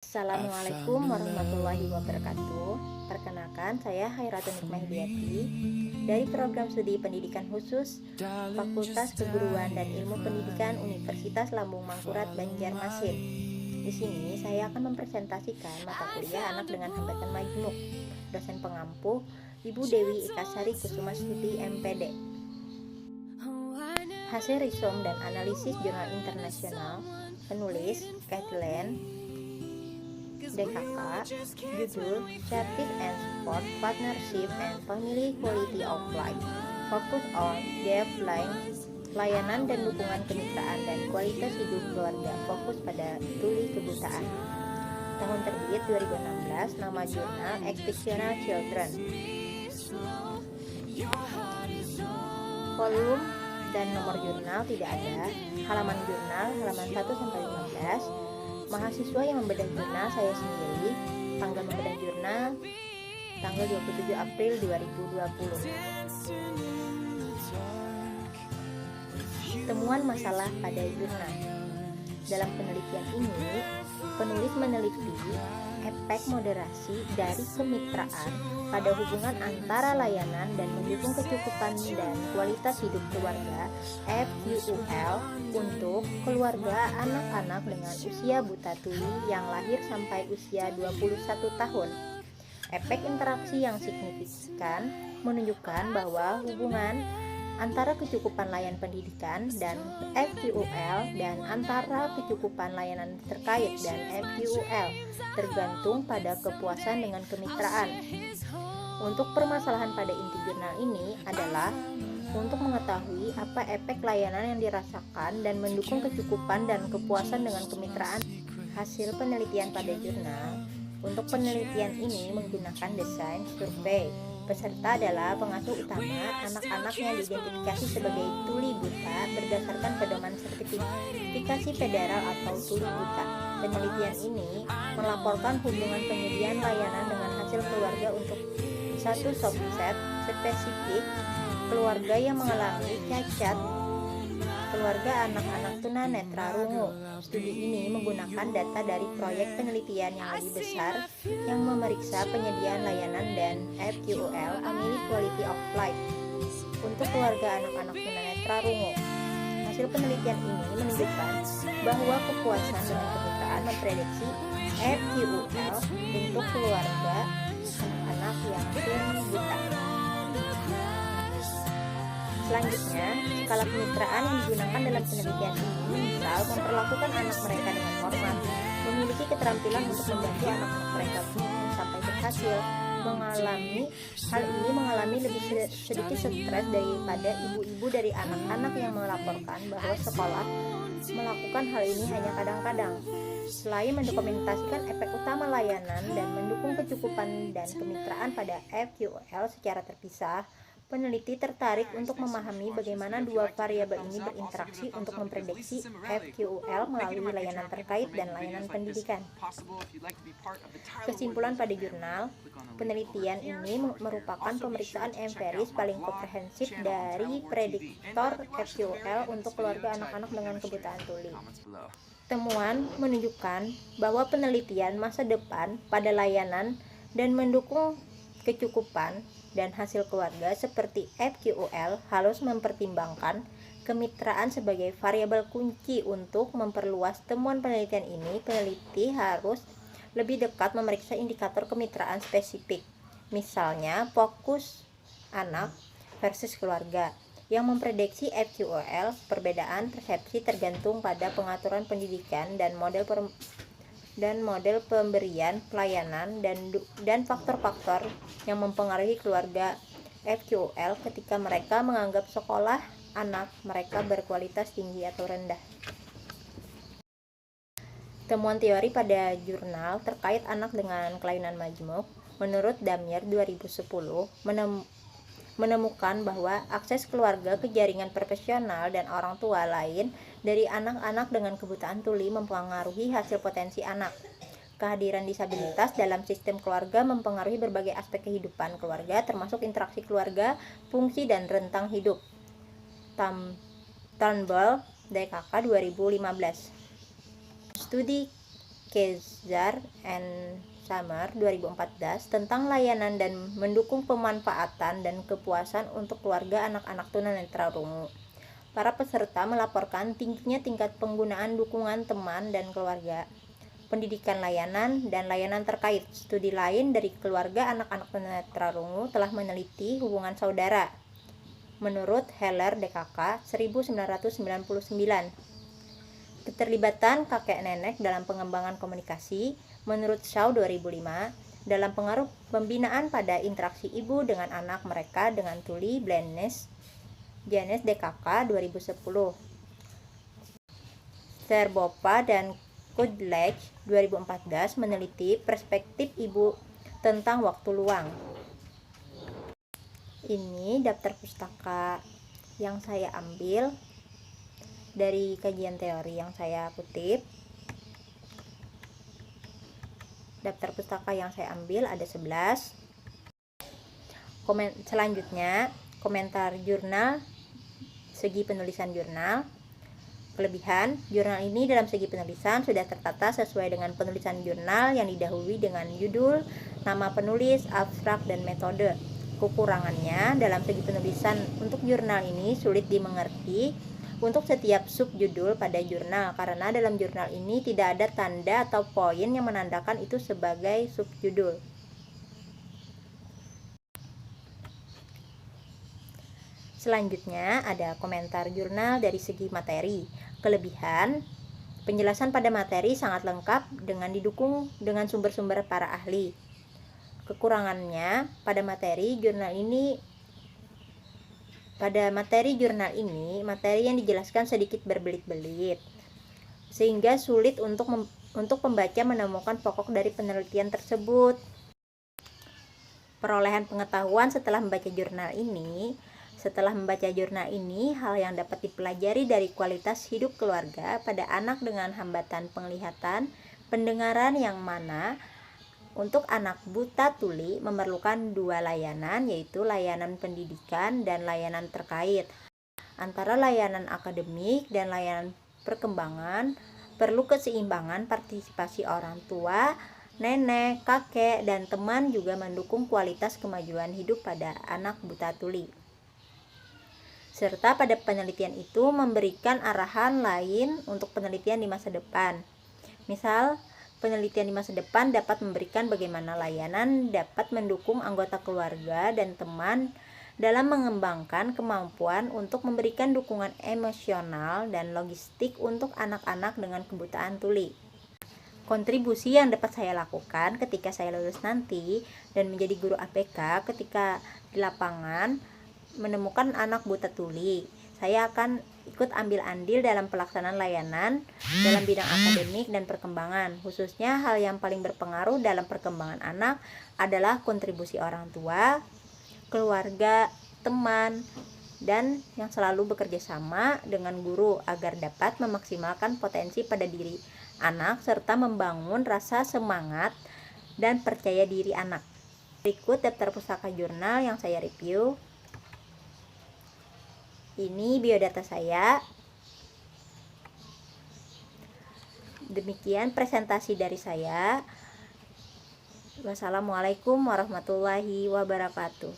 Assalamualaikum warahmatullahi wabarakatuh. Perkenalkan, saya Hairatul Nikmah Hidayati dari Program Studi Pendidikan Khusus Fakultas Keguruan dan Ilmu Pendidikan Universitas Lambung Mangkurat Banjarmasin. Di sini saya akan mempresentasikan mata kuliah anak dengan hambatan majmuk. Dosen pengampu Ibu Dewi Ikasari Kusumastuti MPD. Hasil riset dan analisis jurnal internasional, penulis Kathleen DKK, judul Service and Support Partnership and Family Quality of Life, fokus on developing layanan dan dukungan kemitraan dan kualitas hidup keluarga, fokus pada tuli kebutaan. Tahun terbit 2016, nama jurnal Exceptional Children. Volume dan nomor jurnal tidak ada. Halaman jurnal halaman 1-15. Mahasiswa yang membedah jurnal saya sendiri. Tanggal membedah jurnal tanggal 27 April 2020. Temuan masalah pada jurnal. Dalam penelitian ini, penulis meneliti efek moderasi dari kemitraan pada hubungan antara layanan dan mendukung kecukupan dan kualitas hidup keluarga (FQUL) untuk keluarga anak-anak dengan usia buta tuli yang lahir sampai usia 21 tahun. Efek interaksi yang signifikan menunjukkan bahwa hubungan antara kecukupan layanan pendidikan dan FQUL dan antara kecukupan layanan terkait dan FQUL tergantung pada kepuasan dengan kemitraan. Untuk permasalahan pada inti jurnal ini adalah untuk mengetahui apa efek layanan yang dirasakan dan mendukung kecukupan dan kepuasan dengan kemitraan. Hasil penelitian pada jurnal. Untuk penelitian ini menggunakan desain survei. Peserta adalah pengasuh utama anak-anak yang diidentifikasi sebagai tuli buta berdasarkan pedoman sertifikasi federal atau tuli buta. Penelitian ini melaporkan hubungan penyediaan layanan dengan hasil keluarga untuk satu subset spesifik keluarga yang mengalami cacat, keluarga anak-anak tunanetra rungu. Studi ini menggunakan data dari proyek penelitian yang lebih besar yang memeriksa penyediaan layanan dan FQUL (Family Quality of Life) untuk keluarga anak-anak tunanetra rungu. Hasil penelitian ini menunjukkan bahwa kepuasan dengan kemitraan memprediksi FQUL untuk keluarga anak-anak yang tuli buta. Selanjutnya, skala kemitraan yang digunakan dalam penelitian ini misal memperlakukan anak mereka dengan hormat, memiliki keterampilan untuk membantu anak-anak mereka sampai berhasil, mengalami lebih sedikit stres daripada ibu-ibu dari anak-anak yang melaporkan bahwa sekolah melakukan hal ini hanya kadang-kadang. Selain mendokumentasikan efek utama layanan dan mendukung kecukupan dan kemitraan pada FQUL secara terpisah, peneliti tertarik untuk memahami bagaimana dua variabel ini berinteraksi untuk memprediksi FQUL melalui layanan terkait dan layanan pendidikan. Kesimpulan pada jurnal, penelitian ini merupakan pemeriksaan empiris paling komprehensif dari prediktor FQUL untuk keluarga anak-anak dengan kebutaan tuli. Temuan menunjukkan bahwa penelitian masa depan pada layanan dan mendukung kecukupan dan hasil keluarga seperti FQUL harus mempertimbangkan kemitraan sebagai variabel kunci. Untuk memperluas temuan penelitian ini, peneliti harus lebih dekat memeriksa indikator kemitraan spesifik, misalnya fokus anak versus keluarga, yang memprediksi FQUL. Perbedaan persepsi tergantung pada pengaturan pendidikan dan model pemberian pelayanan dan faktor-faktor yang mempengaruhi keluarga FQUL ketika mereka menganggap sekolah anak mereka berkualitas tinggi atau rendah. Temuan teori pada jurnal terkait anak dengan kelainan majmuk. Menurut Damir 2010 menemukan bahwa akses keluarga ke jaringan profesional dan orang tua lain dari anak-anak dengan kebutaan tuli mempengaruhi hasil potensi anak. Kehadiran disabilitas dalam sistem keluarga mempengaruhi berbagai aspek kehidupan keluarga, termasuk interaksi keluarga, fungsi dan rentang hidup. Turnbull, DKK 2015. Studi Kezar and Summer 2014 tentang layanan dan mendukung pemanfaatan dan kepuasan untuk keluarga anak-anak tunanetra rungu. Para peserta melaporkan tingginya tingkat penggunaan dukungan teman dan keluarga, pendidikan layanan, dan layanan terkait. Studi lain dari keluarga anak-anak tunanetra rungu telah meneliti hubungan saudara. Menurut Heller DKK 1999, keterlibatan kakek nenek dalam pengembangan komunikasi, menurut Shaw 2005, dalam pengaruh pembinaan pada interaksi ibu dengan anak mereka dengan tuli blindness, Janes DKK 2010. Serbopa dan Kudlec 2014 meneliti perspektif ibu tentang waktu luang. Ini daftar pustaka yang saya ambil dari kajian teori yang saya kutip. Daftar pustaka yang saya ambil ada 11. Selanjutnya, komentar jurnal, segi penulisan jurnal. Kelebihan, jurnal ini dalam segi penulisan sudah tertata sesuai dengan penulisan jurnal yang didahului dengan judul, nama penulis, abstrak, dan metode. Kekurangannya, dalam segi penulisan untuk jurnal ini sulit dimengerti untuk setiap subjudul pada jurnal, karena dalam jurnal ini tidak ada tanda atau poin yang menandakan itu sebagai subjudul. Selanjutnya ada komentar jurnal dari segi materi. Kelebihan, penjelasan pada materi sangat lengkap dengan didukung dengan sumber-sumber para ahli. Kekurangannya, pada materi jurnal ini, materi yang dijelaskan sedikit berbelit-belit, sehingga sulit untuk pembaca menemukan pokok dari penelitian tersebut. Perolehan pengetahuan setelah membaca jurnal ini, hal yang dapat dipelajari dari kualitas hidup keluarga pada anak dengan hambatan penglihatan, pendengaran yang mana untuk anak buta tuli memerlukan 2 layanan, yaitu layanan pendidikan dan layanan terkait. Antara layanan akademik dan layanan perkembangan perlu keseimbangan partisipasi orang tua, nenek, kakek, dan teman juga mendukung kualitas kemajuan hidup pada anak buta tuli. Serta pada penelitian itu memberikan arahan lain untuk penelitian di masa depan. Misal, penelitian di masa depan dapat memberikan bagaimana layanan dapat mendukung anggota keluarga dan teman dalam mengembangkan kemampuan untuk memberikan dukungan emosional dan logistik untuk anak-anak dengan kebutaan tuli. Kontribusi yang dapat saya lakukan ketika saya lulus nanti dan menjadi guru APK ketika di lapangan menemukan anak buta tuli, saya akan ikut ambil andil dalam pelaksanaan layanan dalam bidang akademik dan perkembangan. Khususnya hal yang paling berpengaruh dalam perkembangan anak adalah kontribusi orang tua, keluarga, teman, dan yang selalu bekerja sama dengan guru agar dapat memaksimalkan potensi pada diri anak serta membangun rasa semangat dan percaya diri anak. Berikut daftar pustaka jurnal yang saya review. Ini biodata saya. Demikian presentasi dari saya. Wassalamualaikum warahmatullahi wabarakatuh.